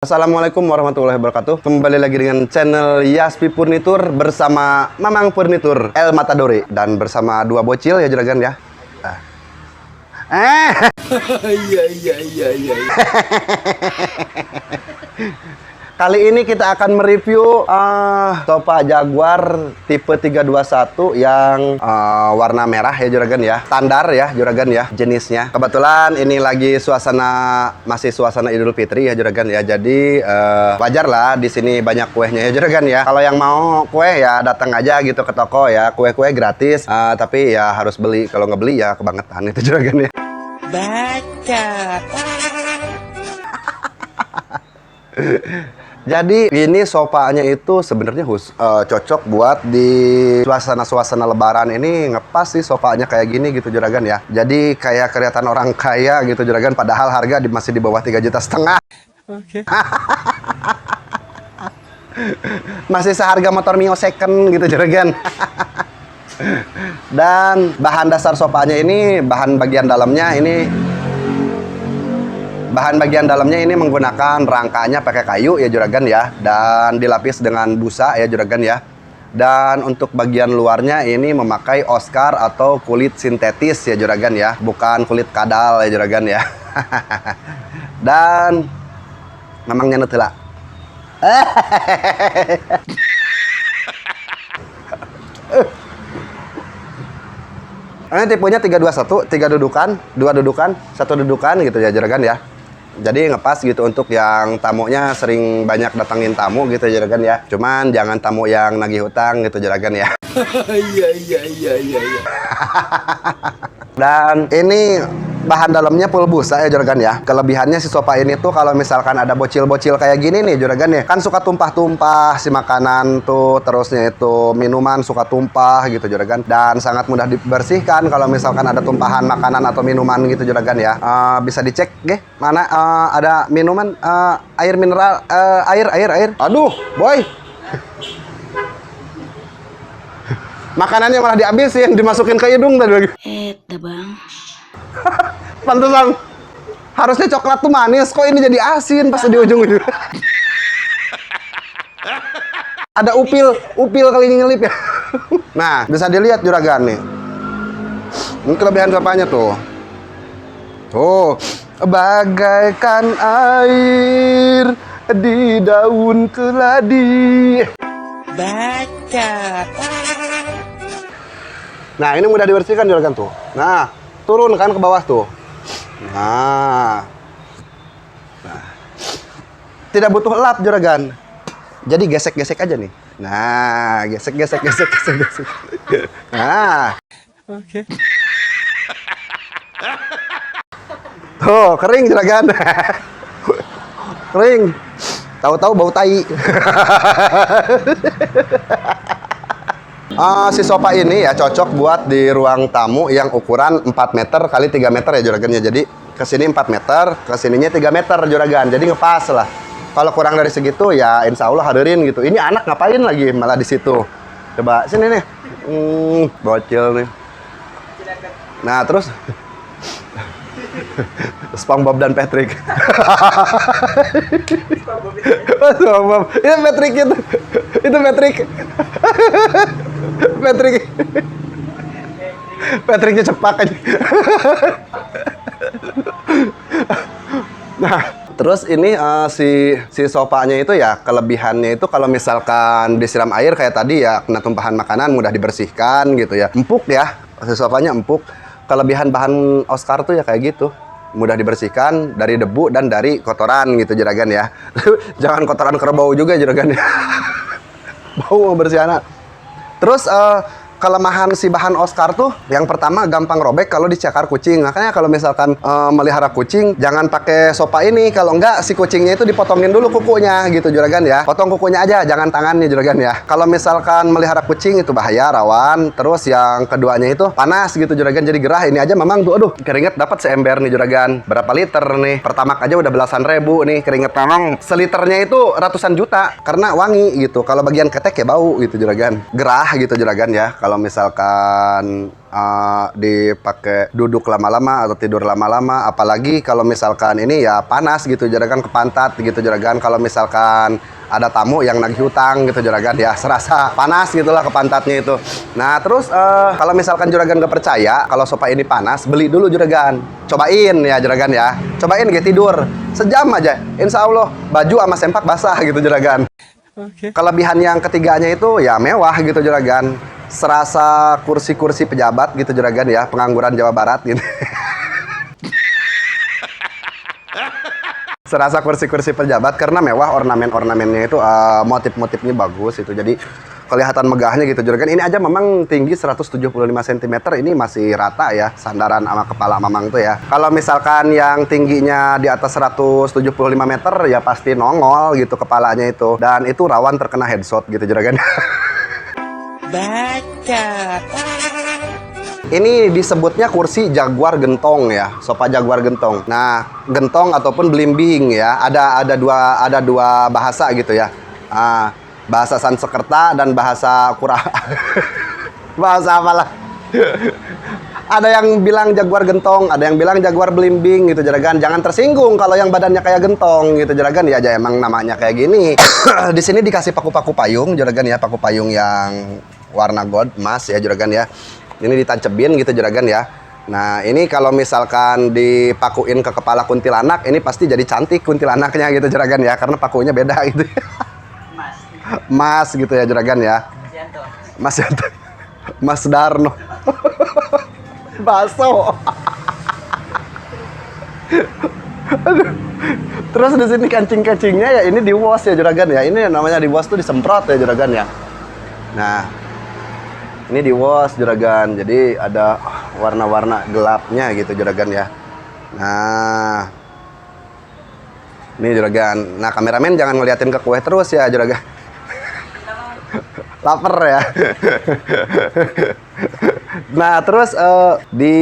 Assalamualaikum warahmatullahi wabarakatuh. Kembali lagi dengan channel Yaspi Furnitur bersama Mamang Furnitur El Matadori dan bersama dua bocil ya juragan ya. Iya. Kali ini kita akan mereview sofa Jaguar tipe 321 yang warna merah ya juragan ya. Standar ya juragan ya jenisnya. Kebetulan ini lagi masih suasana Idul Fitri ya juragan ya. Jadi wajar lah di sini banyak kuenya ya juragan ya. Kalau yang mau kue ya datang aja gitu ke toko ya. Kue-kue gratis. Tapi ya harus beli. Kalau nggak beli ya kebangetan itu juragan ya. Baca. Jadi ini sofanya itu sebenarnya cocok buat di suasana lebaran ini, ngepas sih sofanya kayak gini gitu juragan ya. Jadi kayak kelihatan orang kaya gitu juragan, padahal harga masih di bawah 3,5 juta. Oke. Masih seharga motor Mio second gitu juragan. Dan bahan dasar sofanya ini, bahan bagian dalamnya ini menggunakan rangkanya pakai kayu ya juragan ya, dan dilapis dengan busa ya juragan ya. Dan untuk bagian luarnya ini memakai Oscar atau kulit sintetis ya juragan ya, bukan kulit kadal ya juragan ya. Dan memangnya nutela. Ini tipenya 321, 3 dudukan, 2 dudukan, 1 dudukan gitu ya juragan ya. Jadi ngepas gitu untuk yang tamunya sering banyak datangin tamu gitu juragan ya. Cuman jangan tamu yang nagih hutang gitu juragan ya. Iya. Dan ini bahan dalamnya full busa ya juragan ya. Kelebihannya si sofa ini tuh kalau misalkan ada bocil-bocil kayak gini nih juragan ya, kan suka tumpah-tumpah si makanan tuh, terusnya itu minuman suka tumpah gitu juragan. Dan sangat mudah dibersihkan kalau misalkan ada tumpahan makanan atau minuman gitu juragan ya. Bisa dicek deh mana ada minuman, air mineral, air. Aduh boy, makanannya malah dihabisin, dimasukin ke hidung tadi lagi. Bang. Pantesan harusnya coklat tuh manis, kok ini jadi asin pas di ujung-ujung. Ada upil kali nyelip ya. Nah, bisa dilihat juragan nih. Ini kelebihan sofanya tuh. Tuh, bagaikan air di daun keladi. Baca. Nah, ini mudah dibersihkan juragan tuh. Nah, turun kan ke bawah tuh. Nah. Tidak butuh lap juragan. Jadi gesek-gesek aja nih. Nah, gesek. Nah. Oke. Tuh, kering juragan. Kering. Tahu-tahu bau tai. Si sofa ini ya cocok buat di ruang tamu yang ukuran 4 meter kali 3 meter ya juragan ya. Jadi kesini 4 meter, kesininya 3 meter juragan. Jadi ngepas lah. Kalau kurang dari segitu ya insya Allah hadirin gitu. Ini anak ngapain lagi malah di situ. Coba sini nih. Bocil nih. Nah terus SpongeBob dan Patrick. SpongeBob. Itu Patrick itu. Itu Patrick. Patricknya cepak aja. Nah, terus ini si sofanya itu ya kelebihannya itu kalau misalkan disiram air kayak tadi ya kena tumpahan makanan mudah dibersihkan gitu ya. Empuk ya, si sofanya empuk. Kelebihan bahan Oscar tuh ya kayak gitu. Mudah dibersihkan dari debu dan dari kotoran gitu juragan ya. Jangan kotoran kerbau juga juragan ya. Bau bersihannya. Terus kelemahan si bahan Oscar tuh yang pertama gampang robek kalau dicakar kucing. Makanya kalau misalkan melihara kucing jangan pakai sofa ini, kalau enggak si kucingnya itu dipotongin dulu kukunya gitu juragan ya. Potong kukunya aja, jangan tangannya juragan ya. Kalau misalkan melihara kucing itu bahaya, rawan. Terus yang keduanya itu panas gitu juragan, jadi gerah. Ini aja memang tuh aduh keringet dapat seember nih juragan. Berapa liter nih? Pertamax aja udah belasan ribu nih keringet memang. Seliternya itu ratusan juta karena wangi gitu. Kalau bagian ketek ya bau gitu juragan. Gerah gitu juragan ya. Kalau misalkan dipakai duduk lama-lama atau tidur lama-lama, apalagi kalau misalkan ini ya panas gitu juragan, ke pantat gitu juragan. Kalau misalkan ada tamu yang nagih hutang gitu juragan ya, serasa panas gitulah ke pantatnya itu. Nah terus kalau misalkan juragan gak percaya kalau sofa ini panas, beli dulu juragan, cobain ya juragan ya, cobain gitu tidur sejam aja, insya Allah baju sama sempak basah gitu juragan. Kelebihan yang ketiganya itu ya mewah gitu juragan, serasa kursi-kursi pejabat gitu juragan ya, pengangguran Jawa Barat gitu. Serasa kursi-kursi pejabat karena mewah, ornamen-ornamennya itu motif-motifnya bagus itu, jadi kelihatan megahnya gitu juragan. Ini aja memang tinggi 175 cm, ini masih rata ya sandaran sama kepala mamang tuh ya. Kalau misalkan yang tingginya di atas 175 meter ya pasti nongol gitu kepalanya itu, dan itu rawan terkena headshot gitu juragan. Baca. Ini disebutnya kursi Jaguar gentong ya, sofa Jaguar gentong. Nah, gentong ataupun belimbing ya, ada dua bahasa gitu ya. Bahasa Sanskerta dan bahasa bahasa apalah. Ada yang bilang Jaguar gentong, ada yang bilang Jaguar belimbing gitu juragan. Jangan tersinggung kalau yang badannya kayak gentong gitu juragan ya, aja emang namanya kayak gini. Di sini dikasih paku-paku payung juragan ya, paku payung yang warna gold emas ya juragan ya. Ini ditancebin gitu juragan ya. Nah ini kalau misalkan dipakuin ke kepala kuntilanak, ini pasti jadi cantik kuntilanaknya gitu juragan ya, karena pakunya beda gitu. Mas gitu ya juragan ya. Mas Yanto. Mas Darno. Baso. Terus di sini kancing-kancingnya ya ini di wash ya juragan ya. Ini namanya di wash tuh disemprot ya juragan ya. Nah, ini di wash juragan. Jadi ada warna-warna gelapnya gitu juragan ya. Nah, ini juragan. Nah, kameramen jangan ngeliatin ke kue terus ya juragan. Laper ya. Nah terus di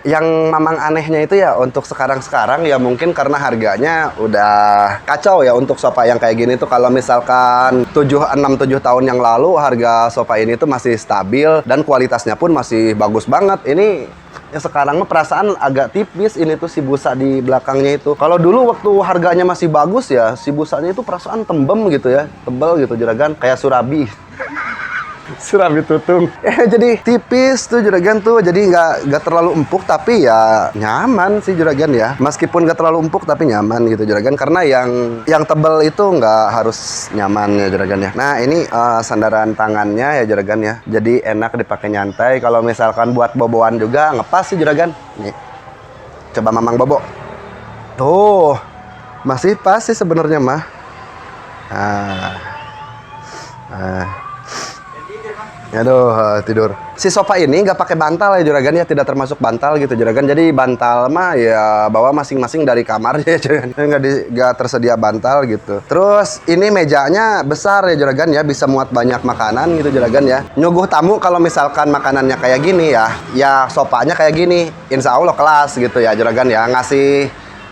yang mamang anehnya itu ya untuk sekarang ya mungkin karena harganya udah kacau ya untuk sofa yang kayak gini tuh. Kalau misalkan 6-7 tahun yang lalu harga sofa ini tuh masih stabil dan kualitasnya pun masih bagus banget. Ini ya sekarang mah perasaan agak tipis ini tuh si busa di belakangnya itu. Kalau dulu waktu harganya masih bagus ya, si busanya itu perasaan tembem gitu ya, tebel gitu juragan, kayak surabi. Surabi tutung. Jadi tipis tuh juragan tuh, jadi nggak terlalu empuk tapi ya nyaman sih juragan ya. Meskipun nggak terlalu empuk tapi nyaman gitu juragan, karena yang tebel itu nggak harus nyaman ya juragan ya. Nah ini sandaran tangannya ya juragan ya, jadi enak dipakai nyantai. Kalau misalkan buat boboan juga ngepas sih juragan. Nih, coba mamang bobo. Tuh masih pas sih sebenarnya mah. Aduh, tidur. Si sofa ini nggak pakai bantal ya juragan ya, tidak termasuk bantal gitu juragan. Jadi bantal mah ya bawa masing-masing dari kamarnya ya juragan. Nggak tersedia bantal gitu. Terus ini mejanya besar ya juragan ya, bisa muat banyak makanan gitu juragan ya. Nyuguh tamu kalau misalkan makanannya kayak gini ya sofanya kayak gini, insya Allah kelas gitu ya juragan ya.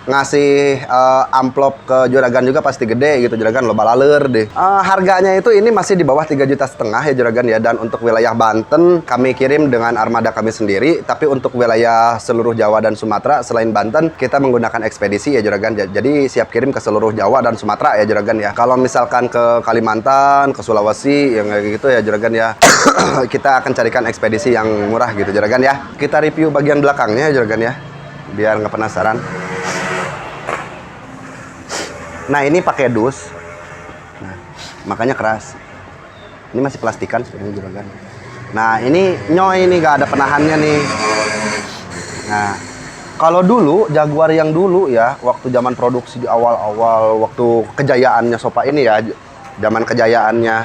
Ngasih amplop ke juragan juga pasti gede gitu juragan, loba laler deh. Harganya itu ini masih di bawah 3,5 juta ya juragan ya, dan untuk wilayah Banten kami kirim dengan armada kami sendiri, tapi untuk wilayah seluruh Jawa dan Sumatera selain Banten kita menggunakan ekspedisi ya juragan. Jadi siap kirim ke seluruh Jawa dan Sumatera ya juragan ya. Kalau misalkan ke Kalimantan, ke Sulawesi yang kayak gitu ya juragan ya, kita akan carikan ekspedisi yang murah gitu juragan ya. Kita review bagian belakangnya ya juragan ya, biar nggak penasaran. Nah ini pakai dus, nah, makanya keras. Ini masih plastikan sebenarnya juragan. Nah ini nyoy, ini gak ada penahannya nih. Nah kalau dulu Jaguar yang dulu ya, waktu zaman produksi di awal-awal, waktu kejayaannya sofa ini ya, zaman kejayaannya,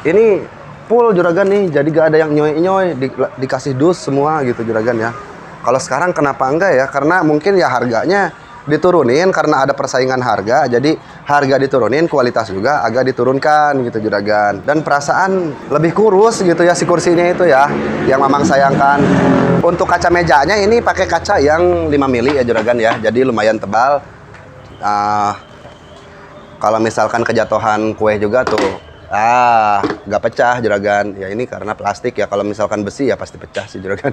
ini full juragan nih. Jadi gak ada yang nyoy-nyoy, dikasih dus semua gitu juragan ya. Kalau sekarang kenapa enggak ya? Karena mungkin ya harganya diturunin karena ada persaingan harga, jadi harga diturunin, kualitas juga agak diturunkan gitu juragan. Dan perasaan lebih kurus gitu ya si kursinya itu ya, yang mamang sayangkan. Untuk kaca mejanya ini pakai kaca yang 5 mili ya juragan ya, jadi lumayan tebal. Kalau misalkan kejatuhan kue juga tuh nggak pecah juragan. Ya ini karena plastik ya. Kalau misalkan besi ya pasti pecah sih juragan.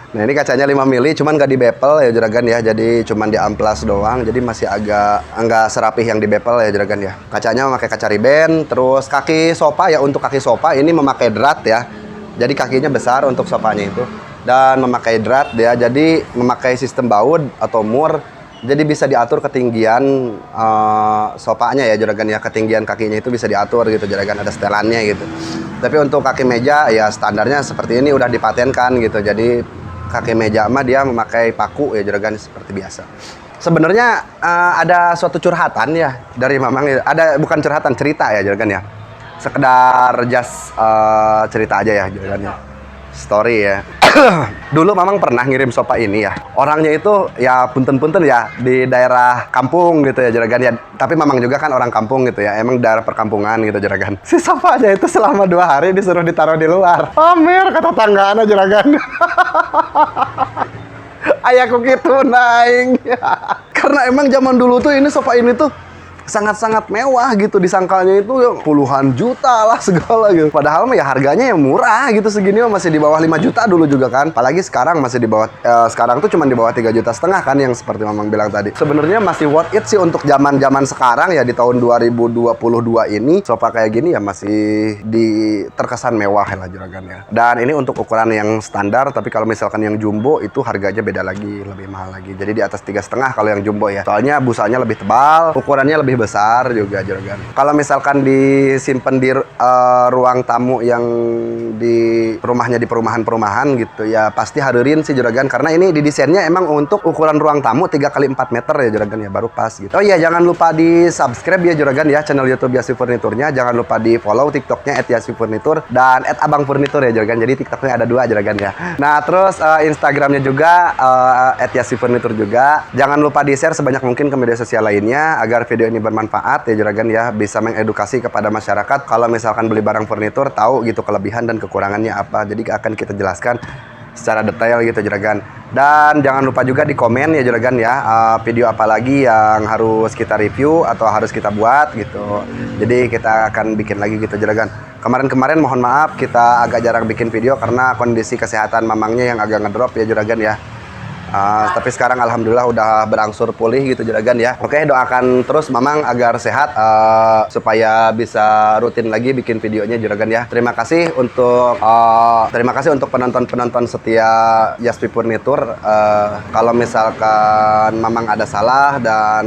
Nah ini kacanya 5 mili, cuman nggak di bevel ya juragan ya. Jadi cuman di amplas doang. Jadi masih agak nggak serapih yang di bevel ya juragan ya. Kacanya memakai kaca riben. Terus kaki sofa ya, untuk kaki sofa ini memakai drat ya. Jadi kakinya besar untuk sofanya itu. Dan memakai drat ya. Jadi memakai sistem baut atau mur. Jadi bisa diatur ketinggian sofanya ya juragan ya. Ketinggian kakinya itu bisa diatur gitu juragan. Ada setelannya gitu. Tapi untuk kaki meja ya standarnya seperti ini udah dipatenkan gitu. Jadi kaki meja mah dia memakai paku ya juragan seperti biasa. Sebenarnya ada suatu curhatan ya dari Mamang. Ada bukan curhatan, cerita ya juragan ya. Sekedar just cerita aja ya juragan ya. Story ya. Dulu Mamang pernah ngirim sofa ini ya. Orangnya itu ya punten-punten ya di daerah kampung gitu ya juragan ya. Tapi Mamang juga kan orang kampung gitu ya. Emang daerah perkampungan gitu juragan. Si sofanya itu selama 2 hari disuruh ditaruh di luar. Pamer kata tanggaan juragan. Ayahku gitu naing. Karena emang zaman dulu tuh ini sofa ini tuh sangat-sangat mewah gitu, disangkalnya itu ya puluhan juta lah segala gitu. Padahal mah ya harganya yang murah gitu, segini mah masih di bawah 5 juta dulu juga kan. Apalagi sekarang masih di bawah sekarang tuh cuma di bawah 3,5 juta kan, yang seperti Mamang bilang tadi. Sebenarnya masih worth it sih untuk zaman-zaman sekarang ya, di tahun 2022 ini sofa kayak gini ya masih terkesan mewah lah juragan ya. Dan ini untuk ukuran yang standar, tapi kalau misalkan yang jumbo itu harganya beda lagi, lebih mahal lagi. Jadi di atas 3,5 kalau yang jumbo ya. Soalnya busanya lebih tebal, ukurannya lebih besar juga juragan. Kalau misalkan disimpan di ruang tamu yang di rumahnya di perumahan-perumahan gitu ya pasti harurin sih juragan, karena ini didesainnya emang untuk ukuran ruang tamu 3x4 meter ya juragan ya, baru pas gitu. Oh iya, jangan lupa di subscribe ya juragan ya channel YouTube Yassi Furniturnya. Jangan lupa di follow TikToknya @yassifurnitur dan @abangfurnitur ya juragan. Jadi TikToknya ada 2 juragan ya. Nah terus Instagramnya juga @yassifurnitur juga. Jangan lupa di share sebanyak mungkin ke media sosial lainnya agar video ini bermanfaat ya juragan ya, bisa mengedukasi kepada masyarakat. Kalau misalkan beli barang furnitur tahu gitu kelebihan dan kekurangannya apa, jadi akan kita jelaskan secara detail gitu juragan. Dan jangan lupa juga di komen ya juragan ya, video apa lagi yang harus kita review atau harus kita buat gitu. Jadi kita akan bikin lagi gitu juragan. Kemarin-kemarin mohon maaf kita agak jarang bikin video karena kondisi kesehatan Mamangnya yang agak ngedrop ya juragan ya. Tapi sekarang alhamdulillah udah berangsur pulih gitu juragan ya. Oke, doakan terus Mamang agar sehat supaya bisa rutin lagi bikin videonya juragan ya. Terima kasih untuk penonton-penonton setia Yassi Furnitur. Kalau misalkan Mamang ada salah dan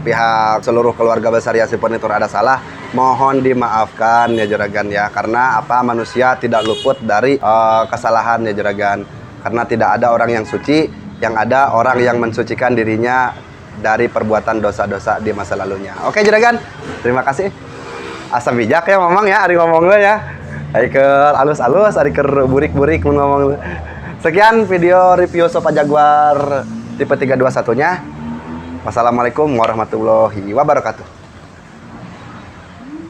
pihak seluruh keluarga besar Yassi Furnitur ada salah, mohon dimaafkan ya juragan ya. Karena manusia tidak luput dari kesalahan ya juragan. Karena tidak ada orang yang suci, yang ada orang yang mensucikan dirinya dari perbuatan dosa-dosa di masa lalunya. Oke juragan, terima kasih. Asam bijak ya Mamang ya, hari ngomongnya ya. Hari ke alus-alus, hari ke burik-burik ngomong. Sekian video review sofa Jaguar tipe 321-nya. Wassalamualaikum warahmatullahi wabarakatuh.